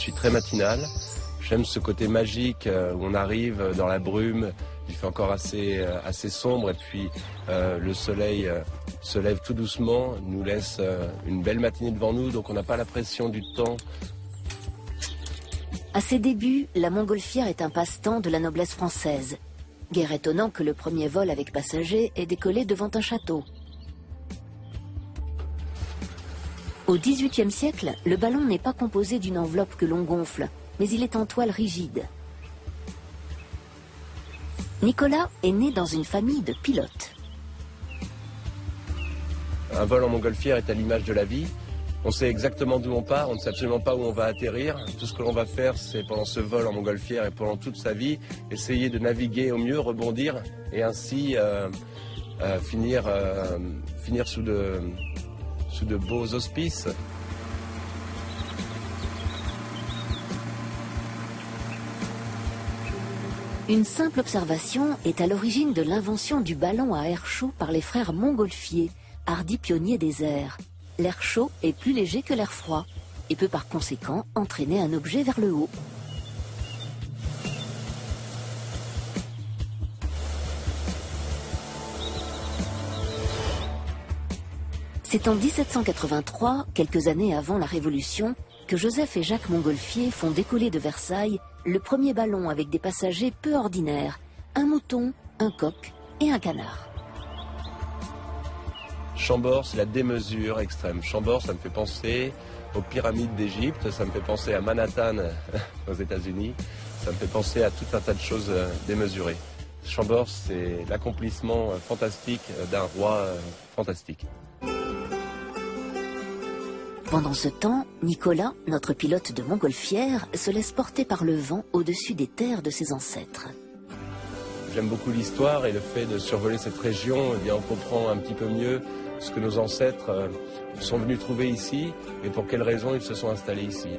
suis très matinal. J'aime ce côté magique où on arrive dans la brume, il fait encore assez sombre et puis le soleil se lève tout doucement, nous laisse une belle matinée devant nous, donc on n'a pas la pression du temps. À ses débuts, la montgolfière est un passe-temps de la noblesse française. Guère étonnant que le premier vol avec passagers ait décollé devant un château. Au XVIIIe siècle, le ballon n'est pas composé d'une enveloppe que l'on gonfle, mais il est en toile rigide. Nicolas est né dans une famille de pilotes. Un vol en montgolfière est à l'image de la vie. On sait exactement d'où on part, on ne sait absolument pas où on va atterrir. Tout ce que l'on va faire, c'est pendant ce vol en montgolfière et pendant toute sa vie, essayer de naviguer au mieux, rebondir et ainsi finir sous de beaux auspices. Une simple observation est à l'origine de l'invention du ballon à air chaud par les frères Montgolfier, hardis pionniers des airs. L'air chaud est plus léger que l'air froid et peut par conséquent entraîner un objet vers le haut. C'est en 1783, quelques années avant la Révolution, que Joseph et Jacques Montgolfier font décoller de Versailles le premier ballon avec des passagers peu ordinaires, un mouton, un coq et un canard. Chambord, c'est la démesure extrême. Chambord, ça me fait penser aux pyramides d'Égypte, ça me fait penser à Manhattan aux États-Unis, ça me fait penser à tout un tas de choses démesurées. Chambord, c'est l'accomplissement fantastique d'un roi fantastique. Pendant ce temps, Nicolas, notre pilote de montgolfière, se laisse porter par le vent au-dessus des terres de ses ancêtres. J'aime beaucoup l'histoire et le fait de survoler cette région, eh bien, on comprend un petit peu mieux ce que nos ancêtres sont venus trouver ici et pour quelles raisons ils se sont installés ici.